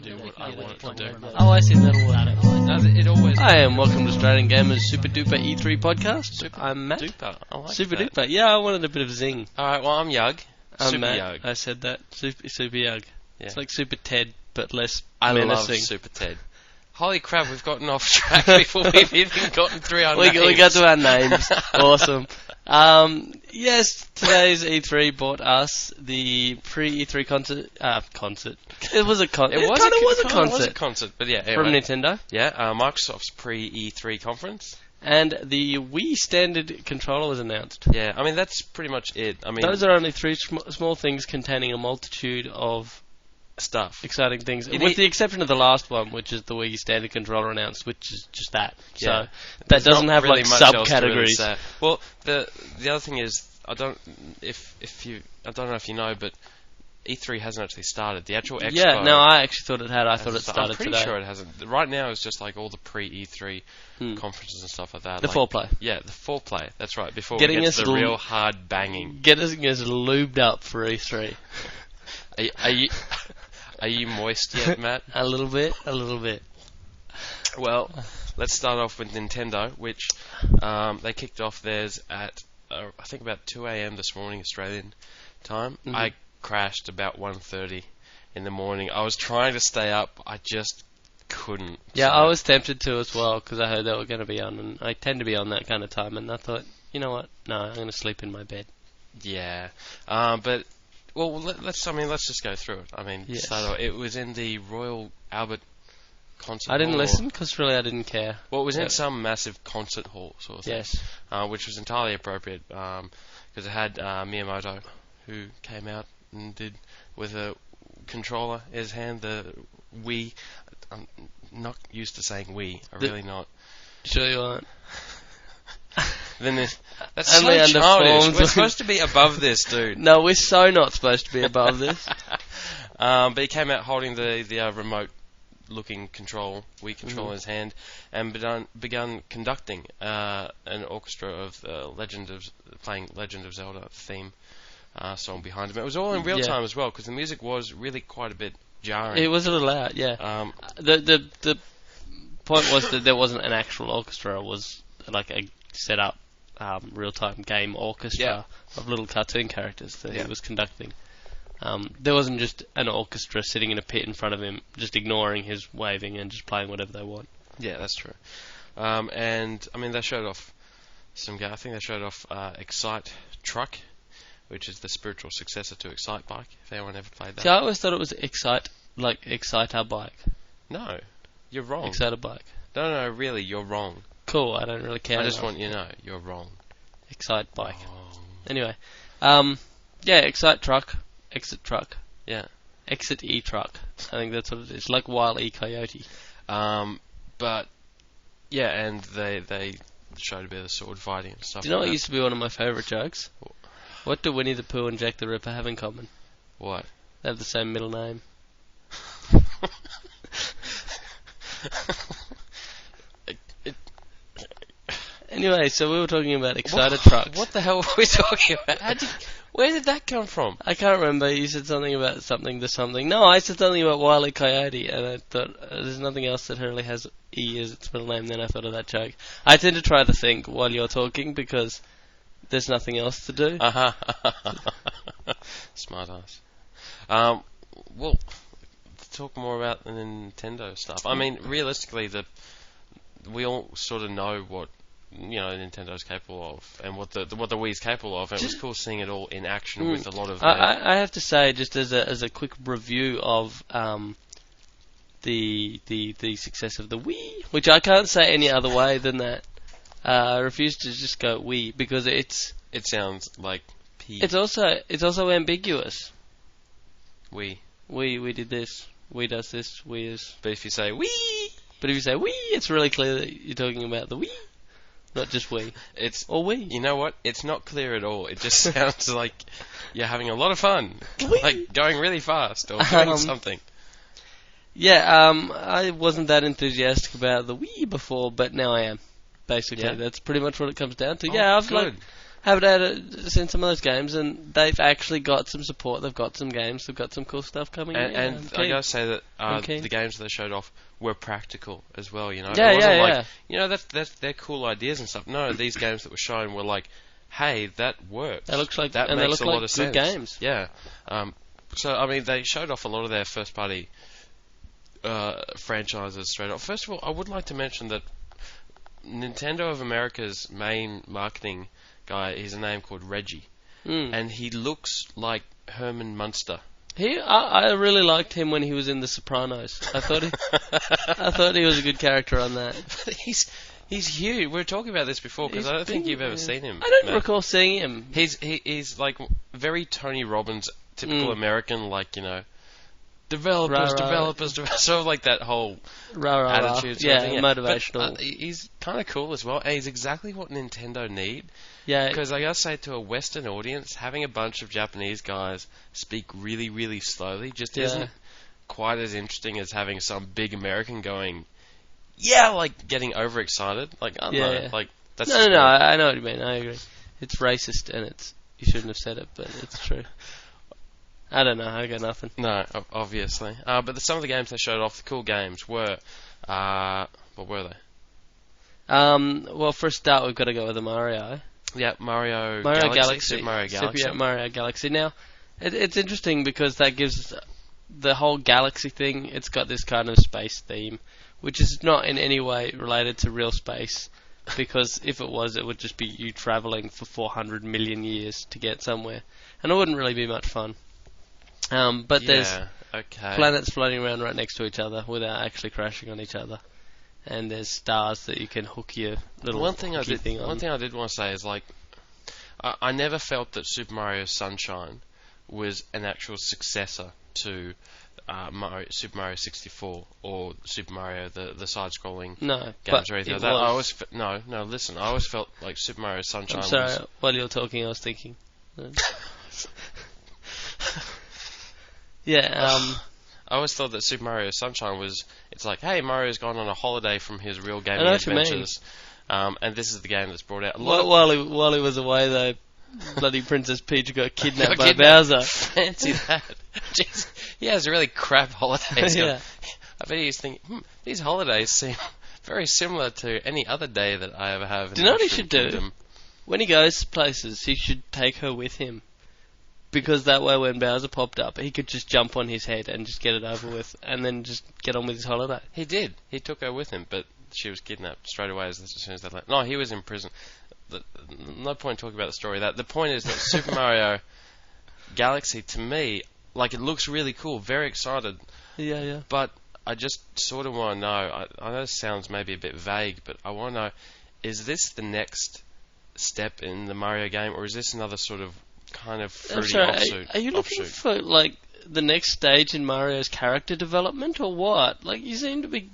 do what I want to do. Oh, I see that. It always. Hi, and welcome to Australian Gamers Super Duper E3 podcast. I'm Matt. Duper. I like Super that. Duper. Yeah, I wanted a bit of zing. Alright, well, I'm Yug. I'm Super Matt. Yug. I said that. Super Yug. Yeah. It's like Super Ted, but less I love menacing. Super Ted. Holy crap, we've gotten off track before we've even gotten through our names. We got to our names. Awesome. Yes, today's E3 bought us the pre-E3 concert. It was a concert. It was a concert, but yeah, From anyway. Nintendo. Yeah, Microsoft's pre-E3 conference. And the Wii standard controller was announced. Yeah, I mean, that's pretty much it. I mean, Those are only three small things containing a multitude of stuff. exciting things, You with need- the exception of the last one, which is the Wii standard controller announced, which is just that. Yeah. So that There's doesn't not have really like much else to really subcategories. say. Well, the other thing is, I don't know if you know, but E3 hasn't actually started. The actual Expo. Yeah, no, I actually thought it had. I thought it started I'm pretty today. sure it hasn't. Right now, it's just like all the pre-E3 conferences and stuff like that. The like, foreplay. Yeah, the foreplay. That's right. Before Getting we get us to the l- real hard banging. Getting us lubed up for E3. Are you moist yet, Matt? A little bit. Well, let's start off with Nintendo, which they kicked off theirs at I think about 2 a.m. this morning Australian time. Mhm. I crashed about 1:30 in the morning. I was trying to stay up, I just couldn't. Yeah, So- I was tempted to as well because I heard they were going to be on, and I tend to be on that kind of time. And I thought, you know what? No, I'm going to sleep in my bed. Yeah, but well, let's just go through it. I mean, Yes. start off, it was in the Royal Albert concert I didn't hall. listen because really I didn't care. Well, it was in Yeah. some massive concert hall sort of thing. Yes. Which was entirely appropriate because it had Miyamoto, who came out and did with a controller in his hand, the Wii. I'm not used to saying Wii. I'm The- really not. Sure you aren't. Then that's Only so under childish. forms. We're supposed to be above this, dude. No, we're so not supposed to be above this. But he came out holding the remote-looking Wii control in his hand, and begun conducting an orchestra of playing Legend of Zelda theme song behind him. It was all in real Yeah. time as well, because the music was really quite a bit jarring. It was a little loud, yeah. The point was that there wasn't an actual orchestra. It was like a set up real-time game orchestra of little cartoon characters that he was conducting. There wasn't just an orchestra sitting in a pit in front of him, just ignoring his waving and just playing whatever they want. Yeah, that's true. And I mean, they showed off I think they showed off Excite Truck, which is the spiritual successor to Excite Bike. If anyone ever played that. See, I always thought it was Exciter Bike. No, you're wrong. Exciter Bike. No, really, you're wrong. Cool, I don't really care. I just enough. want you to know, you're wrong. Excite Bike. Wrong. Anyway, Excite Truck, Exit Truck, Yeah. Exit E Truck. I think that's what it is, like Wile E Coyote. But yeah, and they showed a bit of sword fighting and stuff. Do you know like what that. used to be one of my favourite jokes? What do Winnie the Pooh and Jack the Ripper have in common? What? They have the same middle name. Anyway, so we were talking about Exciter Trucks. What the hell were we talking about? Where did that come from? I can't remember. You said something about something to something. No, I said something about Wile E. Coyote, and I thought there's nothing else that really has E as its middle name. Then I thought of that joke. I tend to try to think while you're talking because there's nothing else to do. Smart ass. Well, to talk more about the Nintendo stuff. I mean, realistically, we all sort of know what Nintendo's capable of, and what the Wii's capable of. And it was cool seeing it all in action with a lot of. I have to say, just as a quick review of the success of the Wii, which I can't say any other way than that. I refuse to just go Wii because It sounds like P. it's also ambiguous. Wii. We did this. Wii does this. Wii is. But if you say Wii, But if you say Wii, it's really clear that you're talking about the Wii, not just Wii. Or Wii. You know what? It's not clear at all. It just sounds like you're having a lot of fun, Wii. like going really fast or doing something. Yeah, I wasn't that enthusiastic about the Wii before, but now I am. Basically, Yeah? that's pretty much what it comes down to. Oh, yeah, I've good. have seen some of those games, and they've actually got some support. They've got some games. They've got some cool stuff coming. And I gotta say that the games they showed off were practical as well. You know, Yeah, it wasn't yeah, like yeah. you know that's they're cool ideas and stuff. No, these games that were shown were like, hey, that works. They look like that and makes they look a like lot of good sense. games. Yeah. So I mean, they showed off a lot of their first party franchises straight off. First of all, I would like to mention that Nintendo of America's main marketing guy is a name called Reggie, and he looks like Herman Munster. I really liked him when he was in The Sopranos. I thought he was a good character on that. He's huge. We were talking about this before because I don't think you've ever seen him. I don't Matt. recall seeing him. He's like very Tony Robbins, typical American, like, you know, developers, sort of like that whole attitude. Sort of thing. Motivational. But, he's kind of cool as well, and he's exactly what Nintendo need. Yeah, Because I gotta say, to a Western audience, having a bunch of Japanese guys speak really, really slowly just isn't quite as interesting as having some big American going, yeah, like getting overexcited. Like, I don't know, yeah. like that's No, I know what you mean. I agree. It's racist, and you shouldn't have said it, but it's true. I don't know. I got nothing. No, obviously. But some of the games they showed off, the cool games, were what were they? Well, for a start, we've got to go with the Mario. Yeah, Mario Galaxy. Super Mario Galaxy. Mario Galaxy. Now, it's interesting because that gives the whole Galaxy thing, it's got this kind of space theme, which is not in any way related to real space, because if it was, it would just be you travelling for 400 million years to get somewhere, and it wouldn't really be much fun. But there's planets floating around right next to each other without actually crashing on each other. And there's stars that you can hook your little thing on. One thing I did want to say is, like, I never felt that Super Mario Sunshine was an actual successor to Super Mario 64 or Super Mario the side-scrolling games or anything like that. I always listen. I always felt like Super Mario Sunshine. I'm sorry. While you were talking, I was thinking. I always thought that Super Mario Sunshine was, it's like, hey, Mario's gone on a holiday from his real gaming adventures, and this is the game that's brought out. While he was away, though, bloody Princess Peach got kidnapped by Bowser. Fancy that. Jeez. He has really crap holidays. Yeah. I bet he's thinking, these holidays seem very similar to any other day that I ever have. Do you know what he should do? When he goes places, he should take her with him. Because that way, when Bowser popped up, he could just jump on his head and just get it over with, and then just get on with his holiday. He did. He took her with him, but she was kidnapped straight away as soon as they left. No, he was in prison. No point talking about the story. The point is that Super Mario Galaxy, to me, like, it looks really cool. Very excited. Yeah. But I just sort of want to know. I know this sounds maybe a bit vague, but I want to know: is this the next step in the Mario game, or is this another sort of kind of fruity offshoot? Are you looking for, like, the next stage in Mario's character development, or what? Like, you seem to be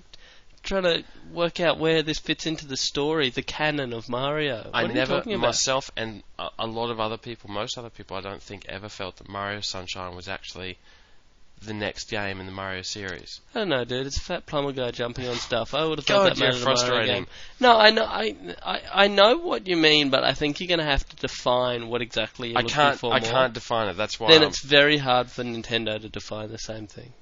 trying to work out where this fits into the story, the canon of Mario. I never, myself and a lot of other people, most other people, I don't think ever felt that Mario Sunshine was actually the next game in the Mario series. I don't know, dude. It's a fat plumber guy jumping on stuff. I would have thought that made it a Mario game. No, I know what you mean, but I think you're going to have to define what exactly you're looking for. I can't define it. That's why. Then it's very hard for Nintendo to define the same thing.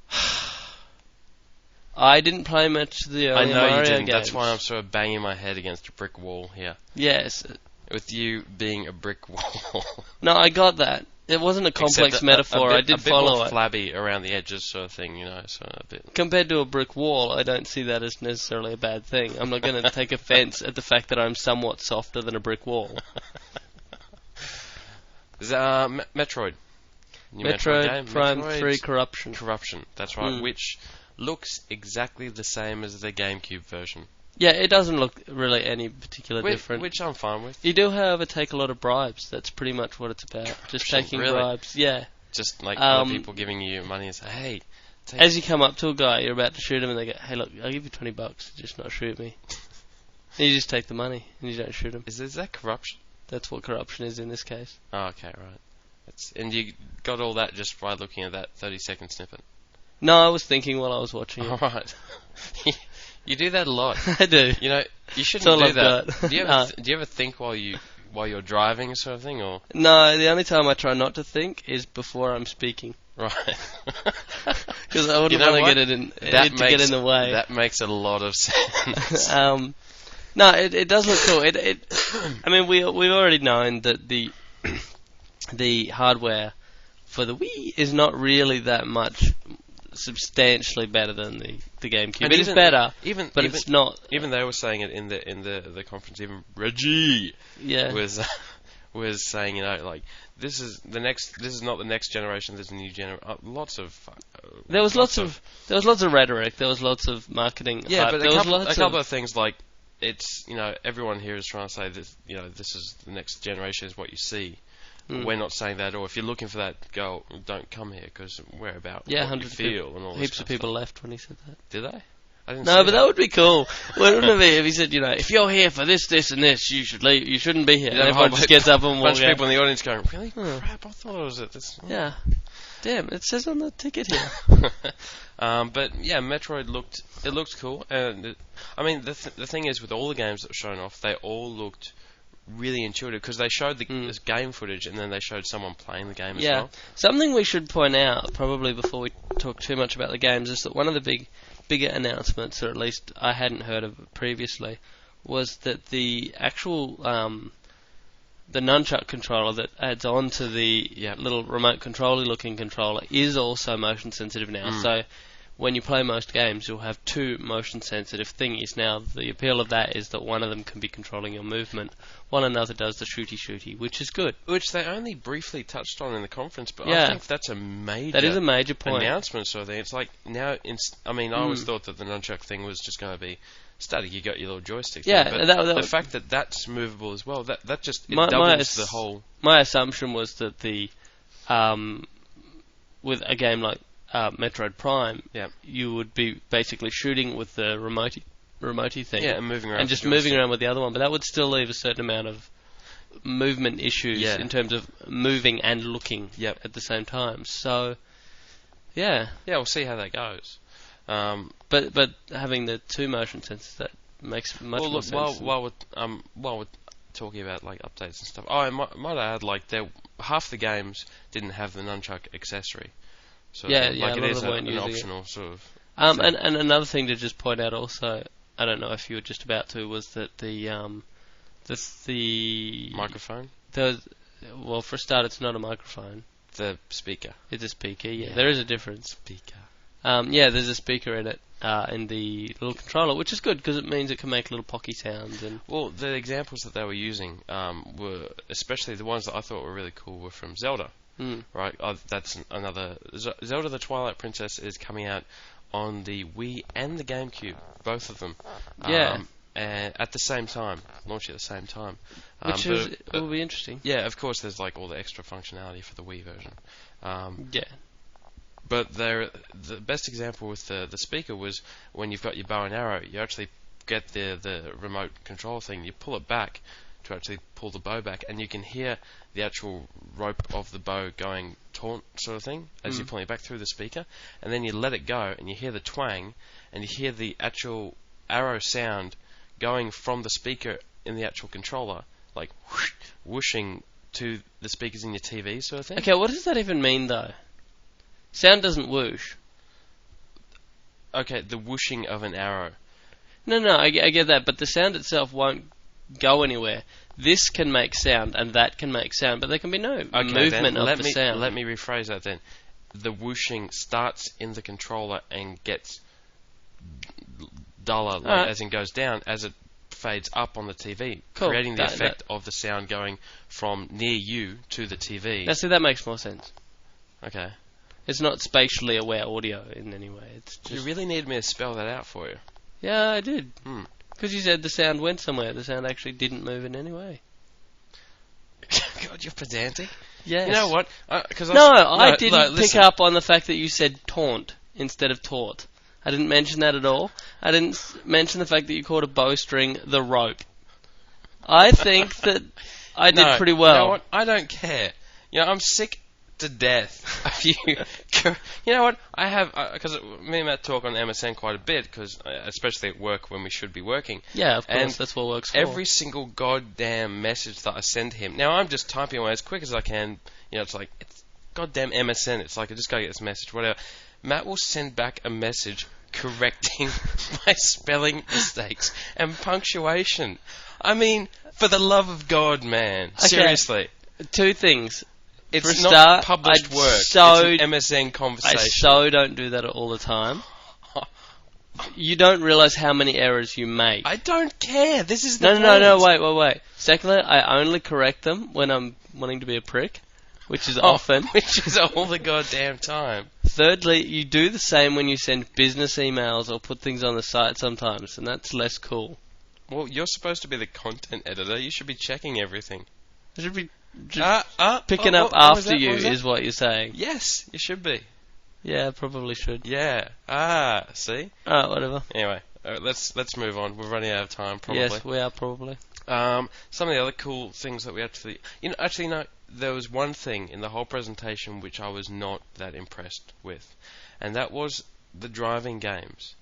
I didn't play much of the early Mario I know you didn't. games. That's why I'm sort of banging my head against a brick wall here. Yes. With you being a brick wall. No, I got that. It wasn't a complex metaphor. I did follow it. A bit more flabby around the edges, sort of thing, you know. So a bit. Compared to a brick wall, I don't see that as necessarily a bad thing. I'm not going to take offence at the fact that I'm somewhat softer than a brick wall. Metroid. Metroid Prime 3 Corruption. Corruption, that's right. Which looks exactly the same as the GameCube version. Yeah, it doesn't look really any particular different. Which I'm fine with. You do, however, take a lot of bribes. That's pretty much what it's about. Just taking bribes. Yeah. Just like other people giving you money and say, hey. As you come up to a guy, you're about to shoot him, and they go, hey, look, I'll give you $20, just not shoot me. And you just take the money, and you don't shoot him. Is that corruption? That's what corruption is in this case. Oh, okay, right. And you got all that just by looking at that 30-second snippet? No, I was thinking while I was watching it. Alright. You do that a lot. I do. You know, you shouldn't do that. Do you ever think while you while you're driving, sort of thing, or No, the only time I try not to think is before I'm speaking. right? Because I wouldn't want to get in the way. That makes a lot of sense. No, it does look cool. I mean, we've already known that the hardware for the Wii is not really that much substantially better than the GameCube. And it is better, but even, it's not. Even they were saying it in the conference. Even Reggie was saying, like, this is not the next generation. This is a new generation. There was lots of rhetoric. There was lots of marketing. Yeah, hype. but a couple of things like it's everyone here is trying to say this this is the next generation is what you see. We're not saying that, or if you're looking for that, don't come here because we're about what you feel and all this heaps of people left when he said that. Did they? I didn't. No, but that would be cool. Wouldn't it be if he said, if you're here for this, this, and this, you should leave. You shouldn't be here. And everyone just gets up and walks out. A bunch of people in the audience going, really? Crap, I thought it was at this. Yeah. Damn, it says on the ticket here. But yeah, Metroid looked cool. I mean, the thing is, with all the games that were shown off, they all looked really intuitive because they showed this game footage and then they showed someone playing the game as well. Something we should point out, probably before we talk too much about the games, is that one of the bigger announcements, or at least I hadn't heard of it previously, was that the actual the nunchuck controller that adds on to the little remote controller looking controller is also motion sensitive now. So when you play most games, you'll have two motion sensitive thingies. Now, the appeal of that is that one of them can be controlling your movement, while another does the shooty, which is good. Which they only briefly touched on in the conference, but I think that's a major point. Announcement sort of thing. It's like now, I always thought that the nunchuck thing was just going to be static. You got your little joystick. Yeah, thing, but the fact that that's movable as well, that just doubles the whole. My assumption was that with a game like Metroid Prime, you would be basically shooting with the remotey thing. Yeah, and moving around. And just moving around with the other one, but that would still leave a certain amount of movement issues in terms of moving and looking at the same time. So, yeah, we'll see how that goes. But having the two motion sensors, that makes much more sense. While we're talking about like updates and stuff, I might add like half the games didn't have the nunchuck accessory. So it is an optional sort of. And another thing to just point out also, I don't know if you were just about to, was that the microphone. Well, for a start, it's not a microphone. The speaker. It's a speaker. Yeah, there is a difference. Speaker. There's a speaker in it in the little controller, which is good because it means it can make little pocky sounds. And well, the examples that they were using were, especially the ones that I thought were really cool, were from Zelda. Right, that's another. Zelda: The Twilight Princess is coming out on the Wii and the GameCube, both of them. And at the same time, launching at the same time. Which will be interesting. Yeah, of course. There's like all the extra functionality for the Wii version. But the best example with the speaker was when you've got your bow and arrow, you actually get the remote control thing, you pull it back to actually pull the bow back, and you can hear the actual rope of the bow going taut sort of thing as you're pulling it back through the speaker, and then you let it go and you hear the twang and you hear the actual arrow sound going from the speaker in the actual controller, like whooshing to the speakers in your TV sort of thing. Okay, what does that even mean though? Sound doesn't whoosh. Okay, the whooshing of an arrow. No, I get that, but the sound itself won't go anywhere. This can make sound, and that can make sound, but there can be no movement of the sound. Let me rephrase that then. The whooshing starts in the controller and gets duller, as in goes down, as it fades up on the TV, creating the effect of the sound going from near you to the TV. Now, see, that makes more sense. Okay. It's not spatially aware audio in any way. It's just... You really need me to spell that out for you. Yeah, I did. Because you said the sound went somewhere. The sound actually didn't move in any way. God, you're pedantic. Yes. You know what? I didn't pick up on the fact that you said taunt instead of taut. I didn't mention that at all. I didn't mention the fact that you called a bowstring the rope. I think that I did pretty well. You know what? I don't care. I'm sick to death a few. You know what? I have because me and Matt talk on MSN quite a bit because especially at work when we should be working. Yeah, of course, and that's what works for. Every single goddamn message that I send him. Now I'm just typing away as quick as I can. You know, it's like it's goddamn MSN. It's like I just gotta get this message, whatever. Matt will send back a message correcting my spelling mistakes and punctuation. I mean, for the love of God, man. Okay. Seriously. Two things. It's For a not start, published I'd work. so- It's an MSN conversation. I so don't do that all the time. You don't realise how many errors you make. I don't care. This is the No, point. wait. Secondly, I only correct them when I'm wanting to be a prick, which is Oh, often. Which is all the goddamn time. Thirdly, you do the same when you send business emails or put things on the site sometimes, and that's less cool. Well, you're supposed to be the content editor. You should be checking everything. I should be Picking up after you is what you're saying. Yes, you should be. Yeah, I probably should. Yeah. See? Alright, whatever. Anyway, let's move on. We're running out of time, probably. Yes, we are probably. Some of the other cool things that we actually... actually, no, there was one thing in the whole presentation which I was not that impressed with, and that was the driving games.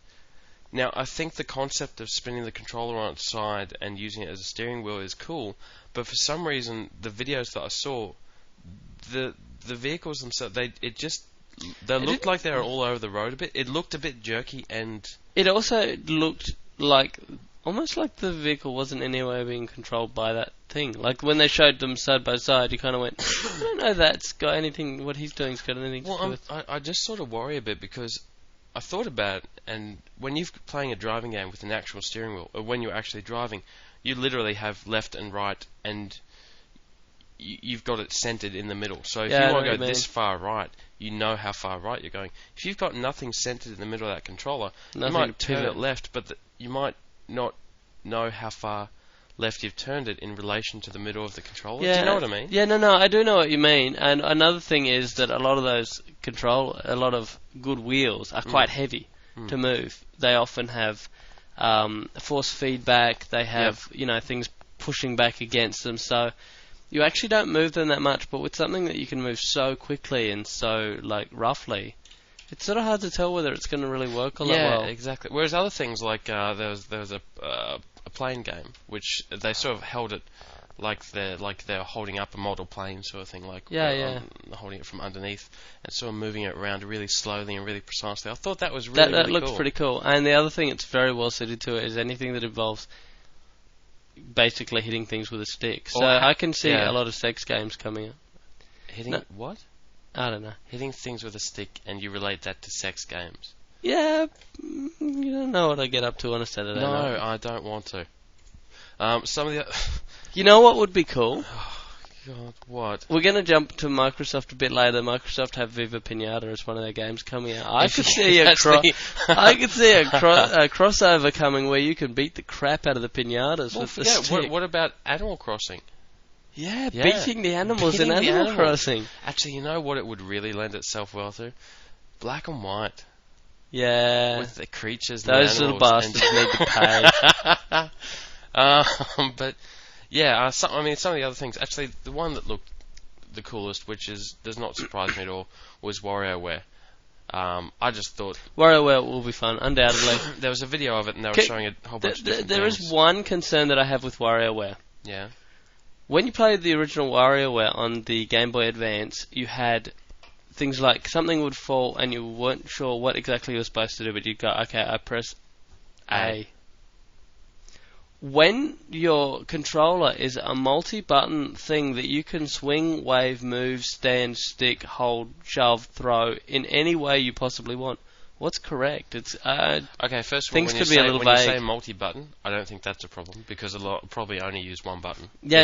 Now, I think the concept of spinning the controller on its side and using it as a steering wheel is cool, but for some reason, the videos that I saw, the vehicles themselves, they looked like they were all over the road a bit. It looked a bit jerky, and it also looked like almost like the vehicle wasn't in any way being controlled by that thing. Like when they showed them side by side, you kind of went, I don't know that's got anything. What he's doing's got anything to do with. I just sort of worry a bit because I thought about it, and when you're playing a driving game with an actual steering wheel, or when you're actually driving, you literally have left and right, and you've got it centered in the middle. So if you want to go this far right, you know how far right you're going. If you've got nothing centered in the middle of that controller, you might turn it left, but you might not know how far left you've turned it in relation to the middle of the controller. Yeah, do you know what I mean? Yeah, no, I do know what you mean. And another thing is that a lot of those a lot of good wheels are quite heavy to move. They often have force feedback. They have things pushing back against them. So you actually don't move them that much. But with something that you can move so quickly and so roughly, it's sort of hard to tell whether it's going to really work all that well. Yeah, exactly. Whereas other things like there was a plane game which they sort of held it like they're holding up a model plane sort of thing, holding it from underneath and sort of moving it around really slowly and really precisely. I thought that was really that really looked cool. pretty cool. And the other thing it's very well suited to it is anything that involves basically hitting things with a stick. So I can see a lot of sex games coming up. What? I don't know. Hitting things with a stick, and you relate that to sex games. Yeah, you don't know what I get up to on a Saturday night. No, I don't want to. Some of the... You know what would be cool? Oh, God, what? We're going to jump to Microsoft a bit later. Microsoft have Viva Pinata as one of their games coming out. I could see a crossover coming where you can beat the crap out of the pinatas with the stick. What about Animal Crossing? Yeah, beating the animals in Animal Crossing. Actually, you know what it would really lend itself well to? Black and white. Yeah. With the creatures and those little bastards need to pay. But, yeah, some of the other things. Actually, the one that looked the coolest, which does not surprise me at all, was WarioWare. I just thought... WarioWare will be fun, undoubtedly. There was a video of it, and they were showing a whole bunch of different There things. is one concern that I have with WarioWare. Yeah. When you played the original WarioWare on the Game Boy Advance, you had things like something would fall and you weren't sure what exactly you were supposed to do, but you'd go, okay, I press A. When your controller is a multi-button thing that you can swing, wave, move, stand, stick, hold, shove, throw in any way you possibly want, what's correct? It's okay. First of all, things could be a little vague. When you say multi-button, I don't think that's a problem because a lot probably only use one button. Yeah,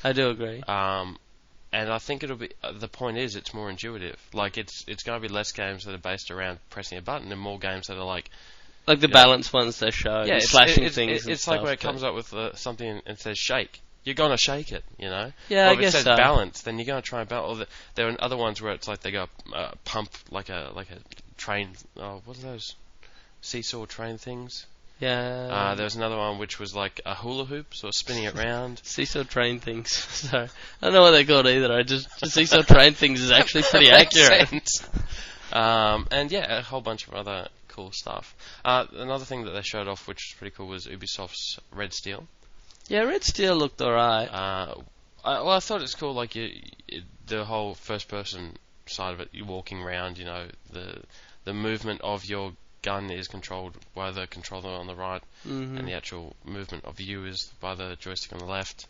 I do agree. And I think it'll be the point is it's more intuitive. Like it's going to be less games that are based around pressing a button and more games that are like the balance ones they show, slashing things. It's like when it comes up with something and says shake. You're going to shake it, you know? Yeah, or I guess if it says so. balance, then you're going to try and balance. There are other ones where it's like they go pump like a train. Oh, what are those seesaw train things? Yeah. There was another one which was like a hula hoop, sort of spinning it round. Seesaw train things. Sorry. I don't know what they're called either. The seesaw train things is actually pretty accurate. And yeah, a whole bunch of other cool stuff. Another thing that they showed off, which was pretty cool, was Ubisoft's Red Steel. Yeah, Red Steel looked alright. I thought it's cool, like the whole first-person side of it. You're walking around, you know, the movement of your gun is controlled by the controller on the right, and the actual movement of you is by the joystick on the left.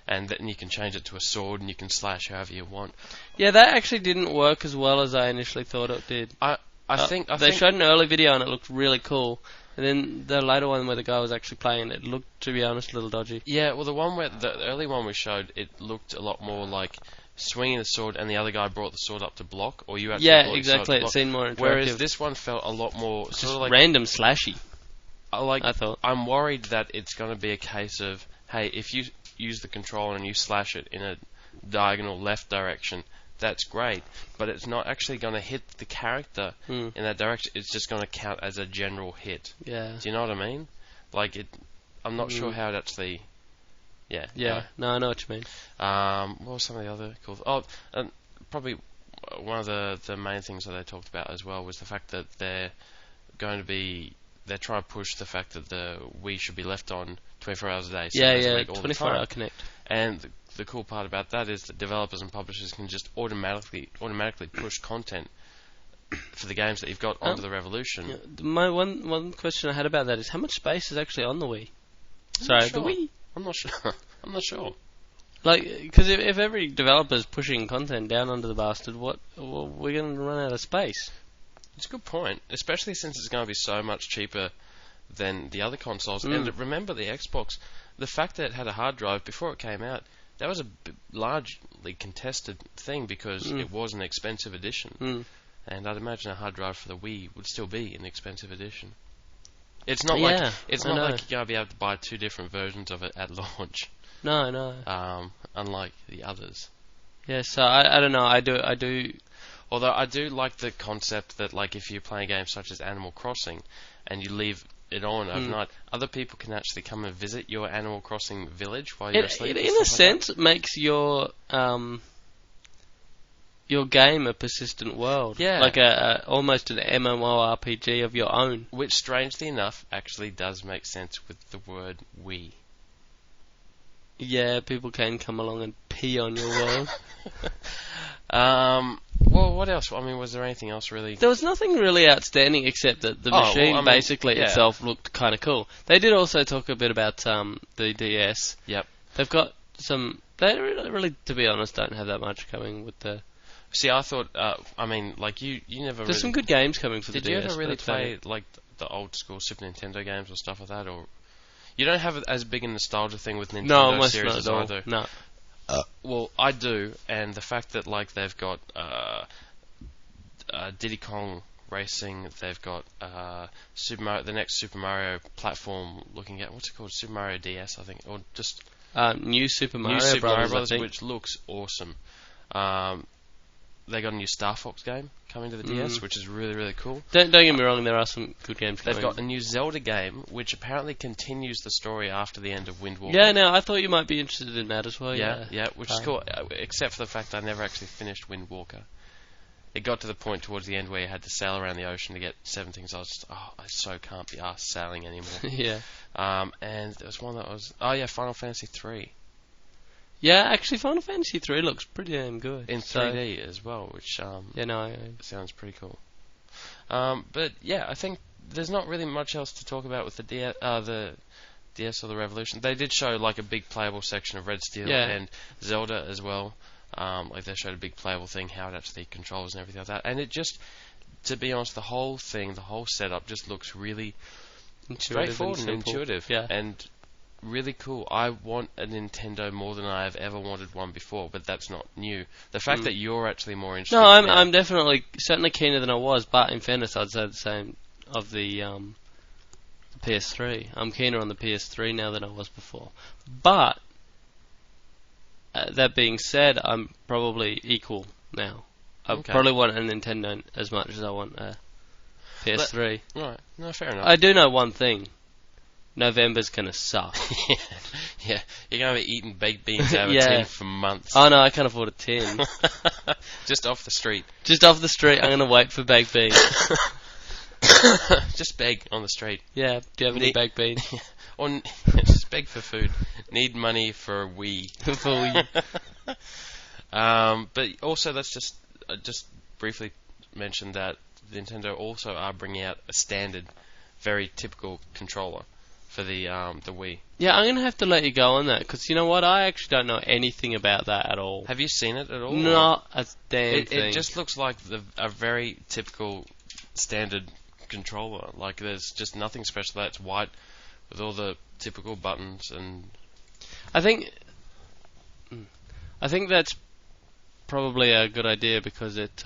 And then you can change it to a sword, and you can slash however you want. Yeah, that actually didn't work as well as I initially thought it did. I think they showed an early video and it looked really cool. And then the later one where the guy was actually playing, it looked, to be honest, a little dodgy. Yeah, well, the early one we showed, it looked a lot more like swinging the sword, and the other guy brought the sword up to block, or you actually brought exactly. The sword to block. It seemed more interactive. Whereas this one felt a lot more just sort of like random slashy. I thought. I'm worried that it's going to be a case of, hey, if you use the controller and you slash it in a diagonal left direction, that's great, but it's not actually going to hit the character in that direction. It's just going to count as a general hit. Yeah. Do you know what I mean? Like I'm not sure how it actually. Yeah. Yeah. No, I know what you mean. What were some of the other cool? And probably one of the main things that they talked about as well was the fact that they're trying to push the fact that the Wii should be left on 24 hours a day. 7 days a week, all 24-hour connect. And the cool part about that is that developers and publishers can just automatically push content for the games that you've got onto the Revolution. Yeah, my one question I had about that is how much space is actually on the Wii? Sorry, the Wii. I'm not sure. I'm not sure. Like, because if every developer's pushing content down onto the bastard, we're going to run out of space. It's a good point, especially since it's going to be so much cheaper than the other consoles. And remember, the Xbox, the fact that it had a hard drive before it came out, that was a largely contested thing because it was an expensive edition. And I'd imagine a hard drive for the Wii would still be an expensive edition. It's not like you're going to be able to buy two different versions of it at launch. No. Unlike the others. Yeah, so I don't know. I do. Although I do like the concept that, like, if you're playing games such as Animal Crossing and you leave it on overnight, other people can actually come and visit your Animal Crossing village while you're asleep. In a sense, it makes your game a persistent world. Yeah. Like almost an MMORPG of your own. Which, strangely enough, actually does make sense with the word we. Yeah, people can come along and pee on your world. Well, what else? I mean, was there anything else really? There was nothing really outstanding except that the machine itself looked kind of cool. They did also talk a bit about the DS. Yep. They've got some. They really, to be honest, don't have that much coming with the. See, I thought. I mean, like you never. There's some good games coming for the DS. Did you ever really play like the old school Super Nintendo games or stuff like that, or you don't have as big a nostalgia thing with Nintendo series either? No. Well, I do, and the fact that like they've got Diddy Kong Racing, they've got the next Super Mario platform looking at what's it called, Super Mario DS, I think, or just New Super Mario Brothers, which looks awesome. They got a new Star Fox game coming to the DS, which is really, really cool. Don't get me wrong, there are some good games coming. They've got a new Zelda game, which apparently continues the story after the end of Wind Waker. Yeah, no, I thought you might be interested in that as well. Yeah, which is cool, except for the fact I never actually finished Wind Walker. It got to the point towards the end where you had to sail around the ocean to get 7 things. I was just, I so can't be arsed sailing anymore. Yeah. And there was one that was, Final Fantasy 3. Yeah, actually, Final Fantasy 3 looks pretty damn good. In 3D as well, which sounds pretty cool. But yeah, I think there's not really much else to talk about with the DS or the Revolution. They did show like a big playable section of Red Steel and Zelda as well. Like they showed a big playable thing, how it actually controls and everything like that. And it just, to be honest, the whole setup just looks really straightforward and intuitive. Yeah. And really cool. I want a Nintendo more than I have ever wanted one before, but that's not new. The fact that you're actually more interested. No, I'm definitely certainly keener than I was, but in fairness, I'd say the same of the PS3. I'm keener on the PS3 now than I was before. But that being said, I'm probably equal now. I probably want a Nintendo as much as I want a PS3. Right. No, fair enough. I do know one thing. November's gonna suck. yeah, you're going to be eating baked beans out of a Yeah. tin for months. Oh no, I can't afford a tin. Just off the street. Just off the street, I'm gonna wait for baked beans. Just beg on the street. Yeah, do you have any baked beans? Or just beg for food. Need money for a Wii. But also, let's just briefly mention that Nintendo also are bringing out a standard, very typical controller for the Wii. Yeah, I'm gonna have to let you go on that because you know what? I actually don't know anything about that at all. Have you seen it at all? Not a damn thing. It just looks like a very typical standard controller. Like there's just nothing special. That's white with all the typical buttons and. I think that's probably a good idea because it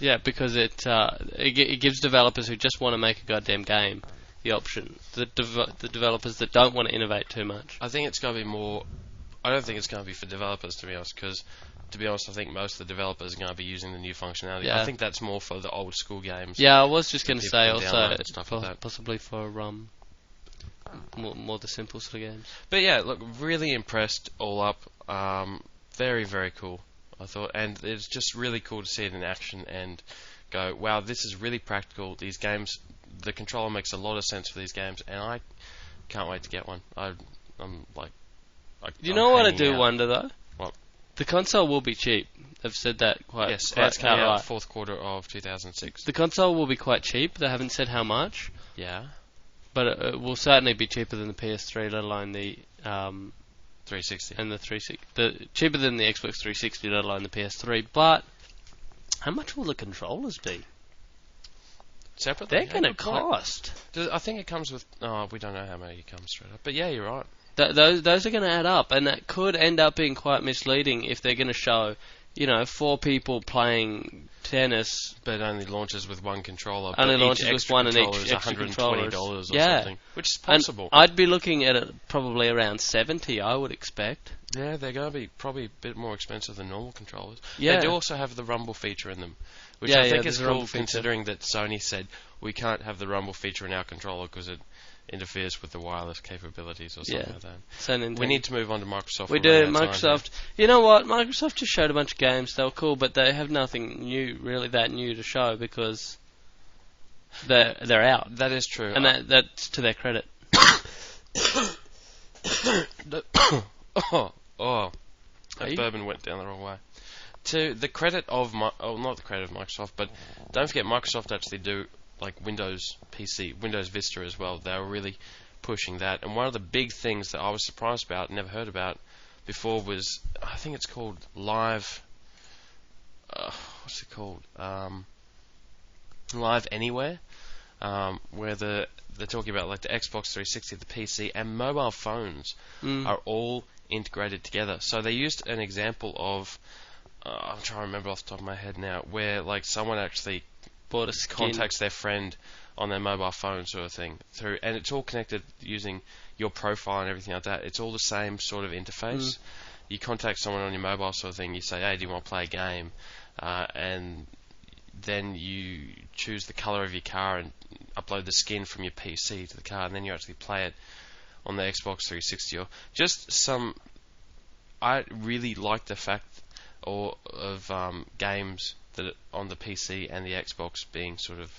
yeah, because it gives developers who just want to make a goddamn game the option. The developers that don't want to innovate too much. I think it's going to be more. I don't think it's going to be for developers, to be honest, because to be honest, I think most of the developers are going to be using the new functionality. Yeah. I think that's more for the old school games. Yeah, I was just going to say also like possibly for more the simple sort of games. But yeah, look, really impressed all up. Very, very cool, I thought. And it's just really cool to see it in action and go, wow, this is really practical. These games, the controller makes a lot of sense for these games, and I can't wait to get one. I'm like... You know what I do wonder, though? What? The console will be cheap. They've said that quite Yes, quite it's coming out outright. fourth quarter of 2006. The console will be quite cheap. They haven't said how much. Yeah. But it will certainly be cheaper than the PS3, let alone the 360. and the 360. Cheaper than the Xbox 360, let alone the PS3. But how much will the controllers be? Separately? They're going to cost. I think it comes with... Oh, we don't know how many it comes straight up. But yeah, you're right. Those are going to add up, and that could end up being quite misleading if they're going to show, 4 people playing tennis. But it only launches with one controller. Only but launches with one and each is extra $120 or something. Which is possible. And I'd be looking at it probably around 70, I would expect. Yeah, they're going to be probably a bit more expensive than normal controllers. Yeah. They do also have the rumble feature in them, which Yeah, I think yeah, is there's a rumble cool feature. considering that Sony said we can't have the rumble feature in our controller because it interferes with the wireless capabilities or something like that. So We need to move on to Microsoft. We do. Microsoft. You know what? Microsoft just showed a bunch of games. They were cool, but they have nothing new, really that new to show because they're out. That is true. And that's to their credit. That bourbon went down the wrong way. To the credit of not the credit of Microsoft, but don't forget Microsoft actually do like Windows PC, Windows Vista as well. They were really pushing that. And one of the big things that I was surprised about, never heard about before, was I think it's called Live. What's it called? Live Anywhere, where they're talking about like the Xbox 360, the PC, and mobile phones are all integrated together. So they used an example of I'm trying to remember off the top of my head now, where like someone actually Bought a skin. contacts their friend on their mobile phone sort of thing through, and it's all connected using your profile and everything like that. It's all the same sort of interface. You contact someone on your mobile sort of thing. You say, "Hey, do you want to play a game?" And then you choose the color of your car and upload the skin from your PC to the car, and then you actually play it on the Xbox 360. Or just some. I really like the fact of games that on the PC and the Xbox being sort of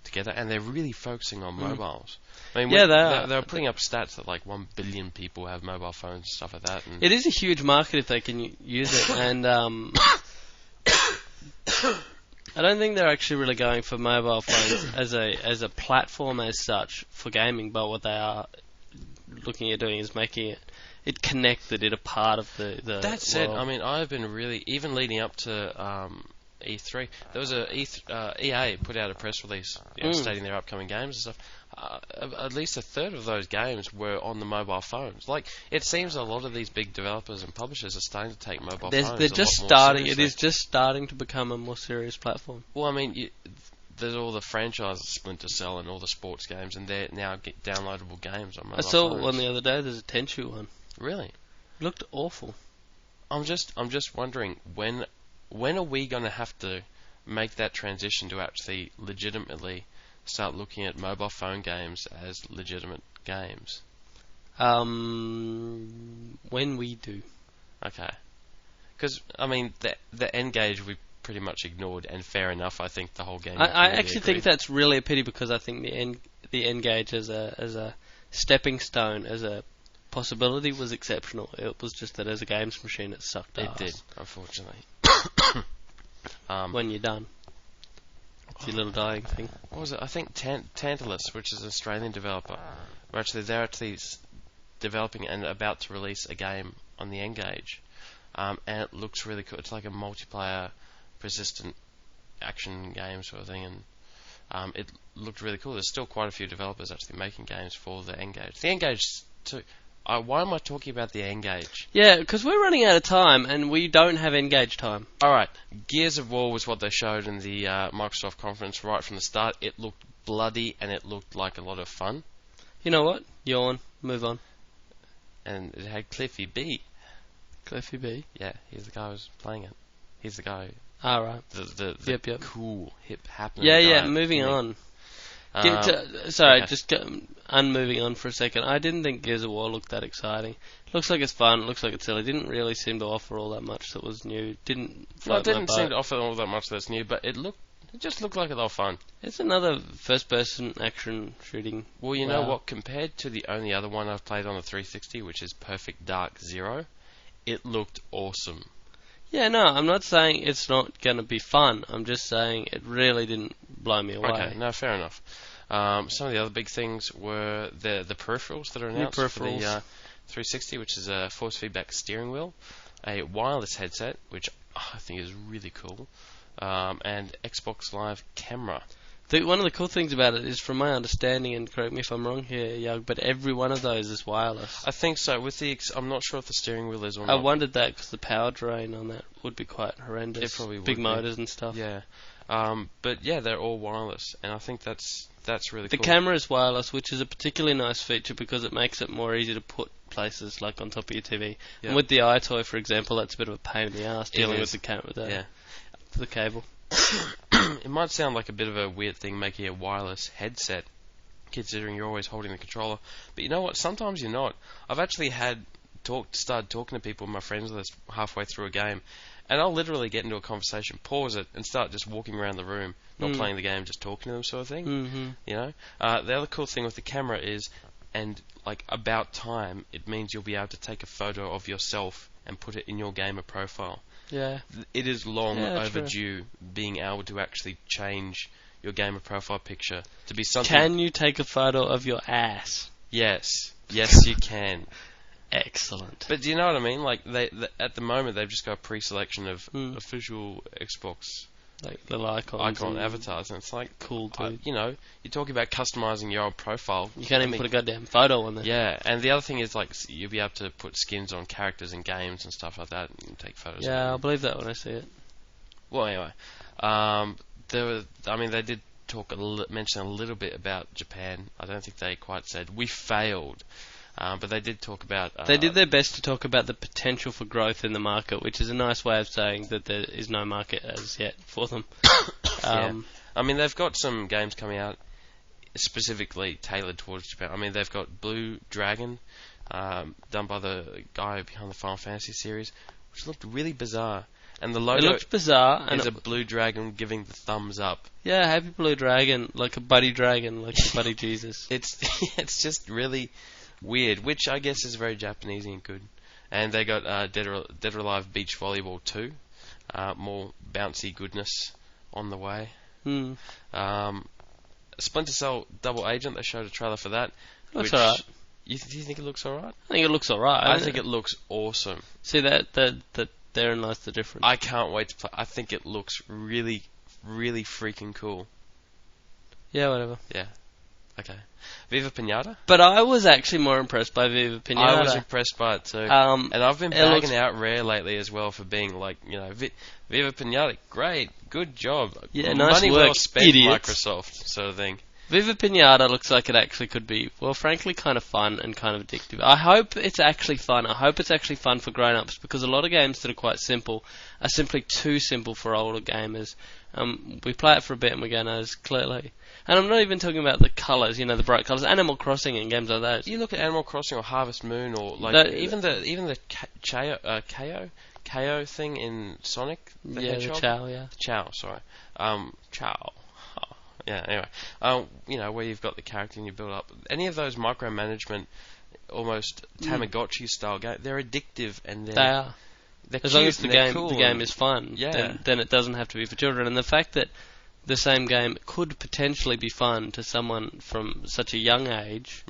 together, and they're really focusing on mobiles. I mean, they're putting up stats that like 1 billion people have mobile phones and stuff like that. And It is a huge market if they can use it, and I don't think they're actually really going for mobile phones as a platform as such for gaming, but what they are looking at doing is making it connected, it a part of the that said, world. I mean, I've been really, even leading up to E3, there was EA put out a press release stating their upcoming games and stuff. At least a third of those games were on the mobile phones. Like, it seems a lot of these big developers and publishers are starting to take mobile phones. They're just starting. It is just starting to become a more serious platform. Well, I mean, there's all the franchises, Splinter Cell and all the sports games, and they're now downloadable games on mobile I saw phones. one the other day. There's a Tenchu one. Really? It looked awful. I'm just wondering when are we going to have to make that transition to actually legitimately start looking at mobile phone games as legitimate games? When we do. Okay. Because, I mean, the N-Gage we pretty much ignored, and fair enough, I think the whole game... I actually think that's really a pity, because I think the N-Gage as a stepping stone, as a possibility, was exceptional. It was just that as a games machine it sucked ass. It did, unfortunately. When you're done. It's your little dying thing. What was it? I think Tantalus, which is an Australian developer, they're actually developing and about to release a game on the N-Gage. And it looks really cool. It's like a multiplayer, persistent action game sort of thing, and it looked really cool. There's still quite a few developers actually making games for the N-Gage. The N-Gage too. Why am I talking about the N-Gage? Yeah, because we're running out of time, and we don't have N-Gage time. Alright, Gears of War was what they showed in the Microsoft conference right from the start. It looked bloody, and it looked like a lot of fun. You know what? Yawn. Move on. And it had Cliffy B. Cliffy B? Yeah, he's the guy who was playing it. He's the guy... Ah, right. The yep. cool, hip, happening Yeah, guy. moving on. Okay. Just unmoving on for a second. I didn't think Gears of War looked that exciting. Looks like it's fun, looks like it's silly. Didn't really seem to offer all that much that was new. It didn't seem to offer all that much that's new, but it just looked like a lot of fun. It's another first-person action shooting. Well, you know what? Compared to the only other one I've played on the 360, which is Perfect Dark Zero, it looked awesome. Yeah, no, I'm not saying it's not going to be fun. I'm just saying it really didn't blow me away. Okay, no, fair enough. Some of the other big things were the peripherals that are announced for the 360, which is a force feedback steering wheel, a wireless headset, which I think is really cool, and Xbox Live camera. One of the cool things about it is, from my understanding, and correct me if I'm wrong here, Young, but every one of those is wireless. I think so. I'm not sure if the steering wheel is or I not. wondered that because the power drain on that would be quite horrendous. It probably would Big be. motors and stuff. Yeah. But yeah, they're all wireless, and I think that's really cool. The camera is wireless, which is a particularly nice feature because it makes it more easy to put places like on top of your TV. Yeah. And with the iToy, for example, that's a bit of a pain in the ass dealing with the camera, the cable. It might sound like a bit of a weird thing making a wireless headset, considering you're always holding the controller. But you know what? Sometimes you're not. I've actually started talking to people, my friends, that's halfway through a game, and I'll literally get into a conversation, pause it, and start just walking around the room, not playing the game, just talking to them, sort of thing. Mm-hmm. You know. The other cool thing with the camera is, and like about time, it means you'll be able to take a photo of yourself and put it in your gamer profile. Yeah. It is long overdue true. being able to actually change your gamer profile picture to be something. Can you take a photo of your ass? Yes, you can. Excellent. But do you know what I mean? Like at the moment, they've just got a pre-selection of official Xbox like little icon avatars, and it's like cool, dude. You're talking about customizing your own profile. You can't even put a goddamn photo on there. Yeah, and the other thing is like you'll be able to put skins on characters in games and stuff like that, and take photos. Yeah, I'll believe that when I see it. Well, anyway, they did mention a little bit about Japan. I don't think they quite said we failed. But they did talk about... they did their best to talk about the potential for growth in the market, which is a nice way of saying that there is no market as yet for them. Yeah. I mean, they've got some games coming out specifically tailored towards Japan. I mean, they've got Blue Dragon, done by the guy behind the Final Fantasy series, which looked really bizarre. And the logo looked bizarre, and is a blue dragon giving the thumbs up. Yeah, happy blue dragon, like a buddy dragon, like a buddy Jesus. It's just really... weird, which I guess is very Japanese and good. And they got Dead or Alive Beach Volleyball 2, more bouncy goodness on the way. Splinter Cell Double Agent, they showed a trailer for that. Looks alright. Do you think it looks alright? I think it looks alright. I think it looks awesome. See, that therein lies the difference. I can't wait to play. I think it looks really, really freaking cool. Yeah, whatever. Yeah. Okay. Viva Pinata? But I was actually more impressed by Viva Pinata. I was impressed by it too. And I've been bagging out Rare lately as well for being like, Viva Pinata, great, good job. Yeah, nice Money work, well spent, idiots. Microsoft, sort of thing. Viva Pinata looks like it actually could be, well, frankly, kind of fun and kind of addictive. I hope it's actually fun. I hope it's actually fun for grown-ups, because a lot of games that are quite simple are simply too simple for older gamers. We play it for a bit and we go, no, it's clearly... And I'm not even talking about the colours, the bright colours. Animal Crossing and games like that. You look at Animal Crossing or Harvest Moon or even the KO thing in Sonic the Hedgehog. The Chow, yeah. Chow, sorry. Chow. Oh, yeah, anyway. Where you've got the character and you build up. Any of those micromanagement, almost Tamagotchi style games, they're addictive and they are. As long as the game is fun, then it doesn't have to be for children. And the fact that the same game could potentially be fun to someone from such a young age,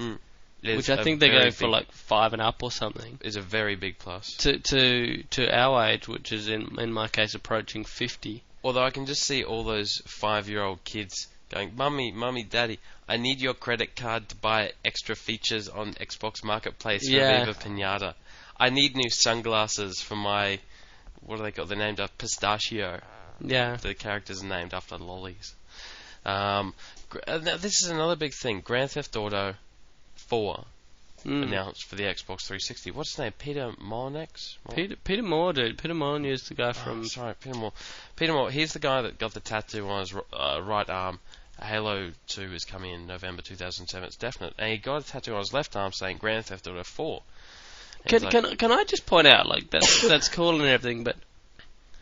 which I think they're going for like 5 and up or something, is a very big plus. To our age, which is in my case approaching 50. Although I can just see all those 5-year-old kids going, Mummy, Daddy, I need your credit card to buy extra features on Xbox Marketplace for Viva Pinata. I need new sunglasses for my, what do they call? They're named after Pistachio. Yeah. The characters are named after lollies. This is another big thing. Grand Theft Auto 4 announced for the Xbox 360. What's his name? Peter Molyneux? Peter Moore, dude. Peter Molyneux is the guy from... Peter Moore. Peter Moore, he's the guy that got the tattoo on his right arm. Halo 2 is coming in November 2007. It's definite. And he got a tattoo on his left arm saying Grand Theft Auto 4. Can I just point out, that's cool and everything, but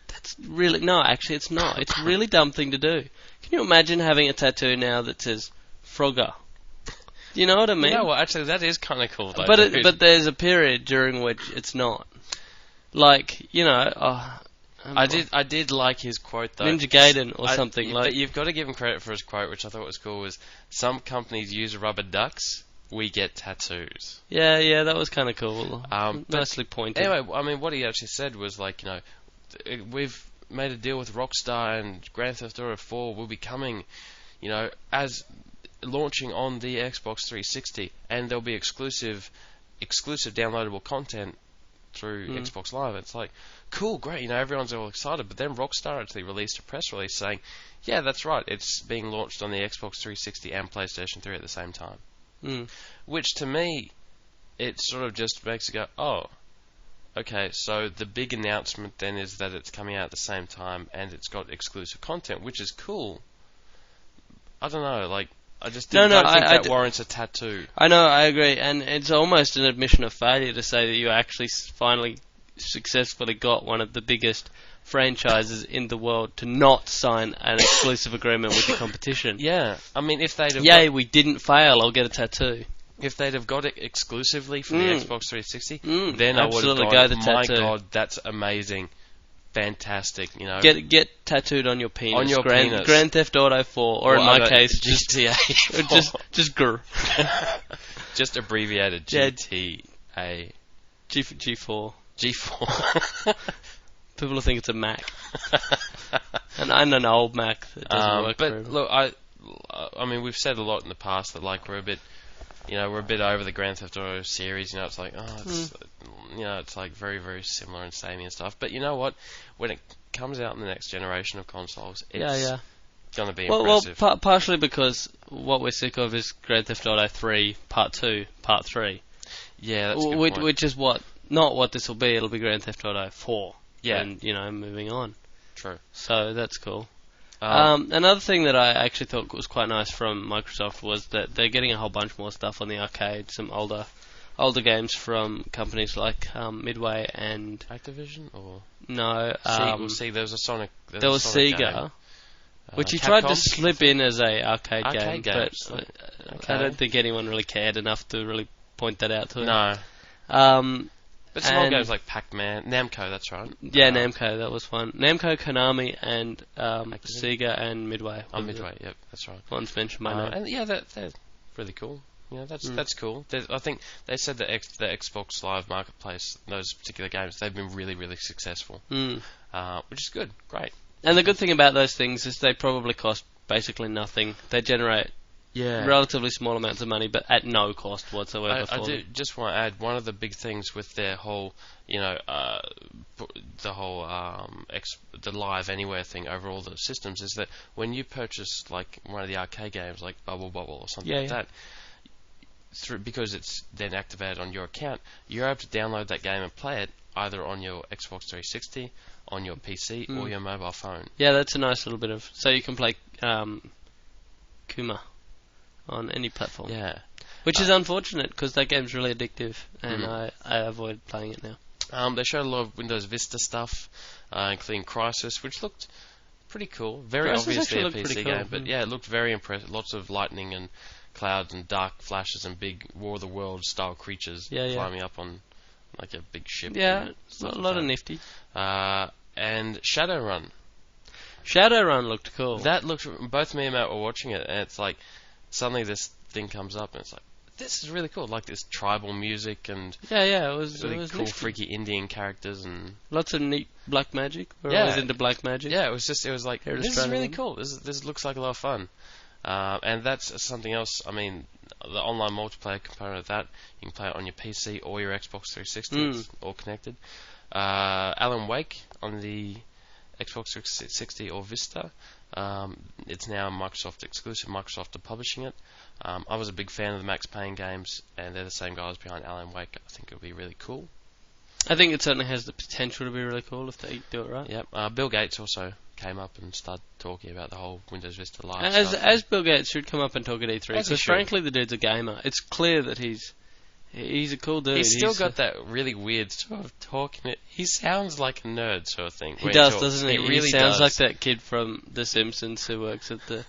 that's really... No, actually, it's not. It's a really dumb thing to do. Can you imagine having a tattoo now that says Frogger? You know what I mean? Yeah, well, actually, that is kind of cool. But there's a period during which it's not. Like, I did like his quote, though. Ninja Gaiden or something. But you've got to give him credit for his quote, which I thought was cool, was some companies use rubber ducks, we get tattoos. Yeah, that was kind of cool. Nicely pointed. Anyway, I mean, what he actually said was, we've made a deal with Rockstar and Grand Theft Auto 4 will be coming, as launching on the Xbox 360, and there'll be exclusive downloadable content through Xbox Live. It's like, cool, great, everyone's all excited, but then Rockstar actually released a press release saying, yeah, that's right, it's being launched on the Xbox 360 and PlayStation 3 at the same time. Which, to me, it sort of just makes it go, oh, okay, so the big announcement then is that it's coming out at the same time and it's got exclusive content, which is cool. I don't know, I just don't think that warrants a tattoo. I know, I agree, and it's almost an admission of failure to say that you actually finally successfully got one of the biggest franchises in the world to not sign an exclusive agreement with the competition. Yeah, I mean, if they'd have... we didn't fail, I'll get a tattoo. If they'd have got it exclusively for the Xbox 360, then I would have gone, go the tattoo. My God, that's amazing. Fantastic, Get tattooed on your penis. On your penis. Grand Theft Auto 4, or in my case, GTA 4. just GR. Just abbreviated GTA. G4. G4. People will think it's a Mac. And I'm an old Mac that doesn't work but forever. Look, I mean, we've said a lot in the past that we're a bit over the Grand Theft Auto series. It's like, it's like very, very similar and samey and stuff. But you know what? When it comes out in the next generation of consoles, it's going to be impressive. Well, partially because what we're sick of is Grand Theft Auto 3 Part 2, Part 3. Yeah, that's a good point. Which is not what this will be. It'll be Grand Theft Auto 4. Yeah. And, moving on. True. So that's cool. Another thing that I actually thought was quite nice from Microsoft was that they're getting a whole bunch more stuff on the arcade, some older games from companies like Midway and... Activision, or...? No. There was a Sonic... There was Sega, which he tried to slip in as a arcade game, but I don't think anyone really cared enough to really point that out to him. No. But small games like Pac-Man, Namco, that's right. Yeah, Namco, that was fun. Namco, Konami, and Sega and Midway. Oh, Midway, yep, that's right. One's mentioned my name. And they're really cool. That's cool. I think they said that the Xbox Live Marketplace, those particular games, they've been really, really successful. Which is good, great. And the good thing about those things is they probably cost basically nothing. They generate relatively small amounts of money, but at no cost whatsoever. I do just want to add, one of the big things with their whole, the whole the Live Anywhere thing over all the systems is that when you purchase like one of the arcade games like Bubble Bobble or something like that, because it's then activated on your account, you're able to download that game and play it either on your Xbox 360, on your PC, or your mobile phone. Yeah, that's a nice little bit of... So you can play Kuma on any platform. Yeah. Which is unfortunate, because that game's really addictive, and I avoid playing it now. They showed a lot of Windows Vista stuff, including Crysis, which looked pretty cool. Very Crysis obviously a actually PC looked game, cool. but yeah, it looked very impressive. Lots of lightning and clouds and dark flashes and big War of the Worlds style creatures climbing up on like a big ship. Yeah, a lot of nifty. And Shadowrun. Shadowrun looked cool. That looked... Both me and Matt were watching it, and it's like, suddenly this thing comes up, and it's like, this is really cool. Like this tribal music and... Yeah, it was really cool, nifty. Freaky Indian characters and... Lots of neat black magic. We're always into black magic. Yeah, it was like, this is really cool. This looks like a lot of fun. And that's something else. I mean, the online multiplayer component of that, you can play it on your PC or your Xbox 360. It's all connected. Alan Wake on the Xbox 360 or Vista. It's now Microsoft exclusive. Microsoft are publishing it. I was a big fan of the Max Payne games, and they're the same guys behind Alan Wake. I think it'll be really cool. I think it certainly has the potential to be really cool if they do it right. Yep. Bill Gates also came up and started talking about the whole Windows Vista Live as Bill Gates should come up and talk at E3, because frankly the dude's a gamer. It's clear that he's a cool dude. He's still got that really weird sort of talking. He sounds like a nerd sort of thing. He does, doesn't he? He really sounds does. like that kid from The Simpsons who works at the...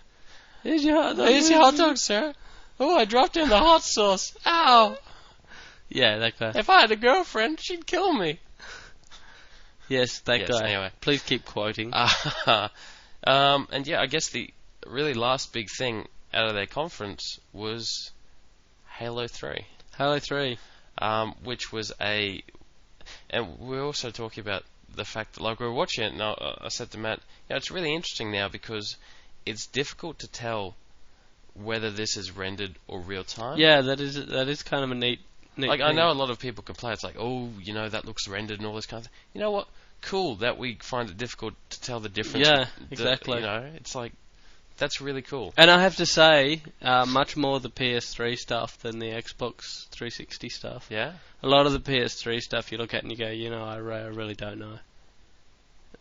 Here's your hot dog. Here's your hot dog, sir. Oh, I dropped in the hot sauce. Ow! Yeah, that guy. If I had a girlfriend, she'd kill me. Yes, that guy. Anyway. Please keep quoting. And yeah, I guess the really last big thing out of their conference was Halo 3. Halo 3. Which was a... And we're also talking about the fact that, like, we were watching it, and I said to Matt, it's really interesting now because it's difficult to tell whether this is rendered or real time. Yeah, that is kind of a neat like, thing. I know a lot of people complain, it's like, that looks rendered and all this kind of thing. You know what? Cool that we find it difficult to tell the difference. Yeah, exactly. It's like, that's really cool. And I have to say, much more the PS3 stuff than the Xbox 360 stuff. Yeah? A lot of the PS3 stuff you look at and you go, I really don't know.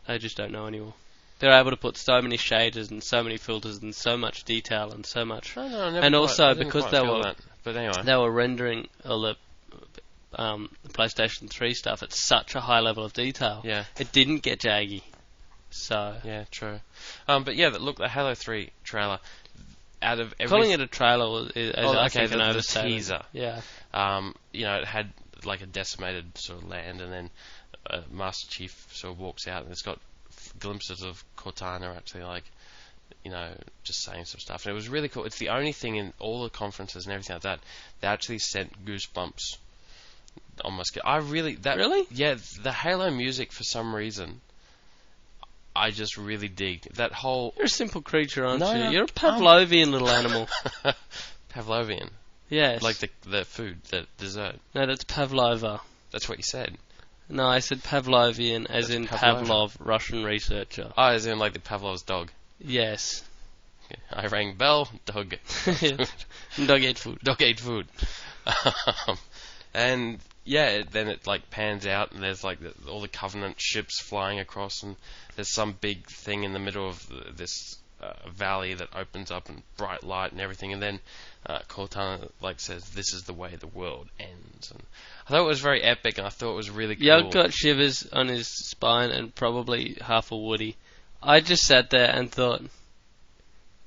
I just don't know anymore. They're able to put so many shaders and so many filters and so much detail and so much... and also, because they were... But anyway. They were rendering all the PlayStation 3 stuff at such a high level of detail. Yeah. It didn't get jaggy. So... Yeah, true. But yeah, look, the Halo 3 trailer, out of every... Calling it a trailer is I think an the overstatement. teaser. Yeah. It had like a decimated sort of land, and then Master Chief sort of walks out, and it's got glimpses of Cortana actually, like, just saying some stuff. And it was really cool. It's the only thing in all the conferences and everything like that that actually sent goosebumps on my skin. Really? Yeah, the Halo music, for some reason, I just really dig. That whole... You're a simple creature, aren't you? No, You're a Pavlovian little animal. Pavlovian? Yes. Like the food, the dessert. No, that's Pavlova. That's what you said. No, I said Pavlovian, as in Pavlova. Pavlov, Russian researcher. Oh, as in like the Pavlov's dog. Yes. I rang bell, dog ate food. Dog ate food. Dog ate food. And yeah, then it like pans out, and there's like all the Covenant ships flying across, and there's some big thing in the middle of this valley that opens up, and bright light and everything, and then Cortana like says, "This is the way the world ends." And I thought it was very epic, and I thought it was really cool. Yug got shivers on his spine and probably half a Woody. I just sat there and thought,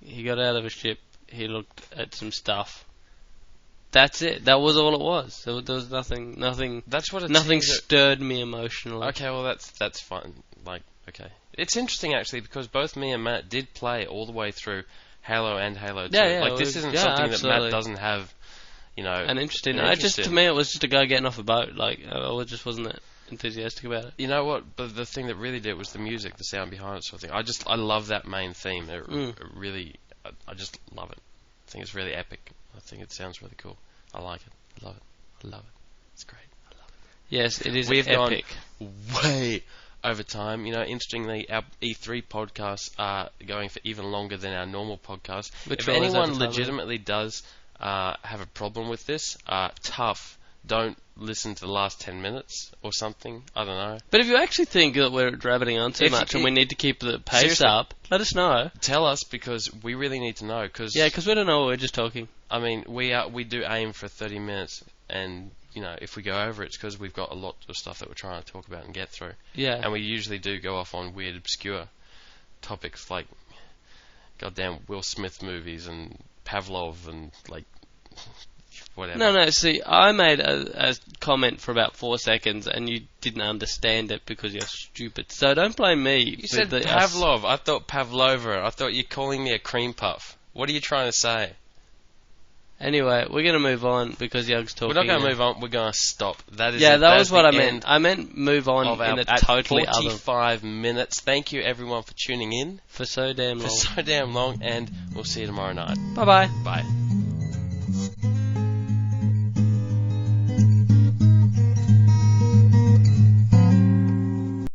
he got out of a ship, he looked at some stuff. That's it. That was all it was. There was nothing. That's what nothing stirred me emotionally. Okay, well that's fine. Like, okay, it's interesting actually because both me and Matt did play all the way through Halo and Halo 2. Yeah, like this isn't something that Matt doesn't have, an interest in. To me, it was just a guy getting off a boat. Like, I just wasn't that enthusiastic about it. You know what? But the thing that really did was the music, the sound behind it, sort of thing. I love that main theme. It really, I just love it. think it's really epic. I think it sounds really cool. I like it. I love it. I love it. It's great. I love it. Yes, it is We've epic. gone way over time. You know, interestingly, our E3 podcasts are going for even longer than our normal podcast. Which If one was anyone that, legitimately does have a problem with this, tough. Don't listen to the last 10 minutes or something. I don't know. But if you actually think that we're rabbiting on too much and we need to keep the pace seriously, up, let us know. Tell us, because we really need to know. Yeah, because we don't know. We're just talking. I mean, we do aim for 30 minutes, and you know, if we go over, it's because we've got a lot of stuff that we're trying to talk about and get through. Yeah. And we usually do go off on weird, obscure topics like goddamn Will Smith movies and Pavlov and like whatever. No, see, I made a comment for about 4 seconds and you didn't understand it because you're stupid. So don't blame me. You said Pavlov. I thought Pavlova. I thought you're calling me a cream puff. What are you trying to say? Anyway, we're going to move on because Young's talking. We're not going to move on. We're going to stop. That is that was what I meant. I meant move on in a totally 45 minutes. Thank you, everyone, for tuning in. For so damn long. And we'll see you tomorrow night. Bye-bye. Bye.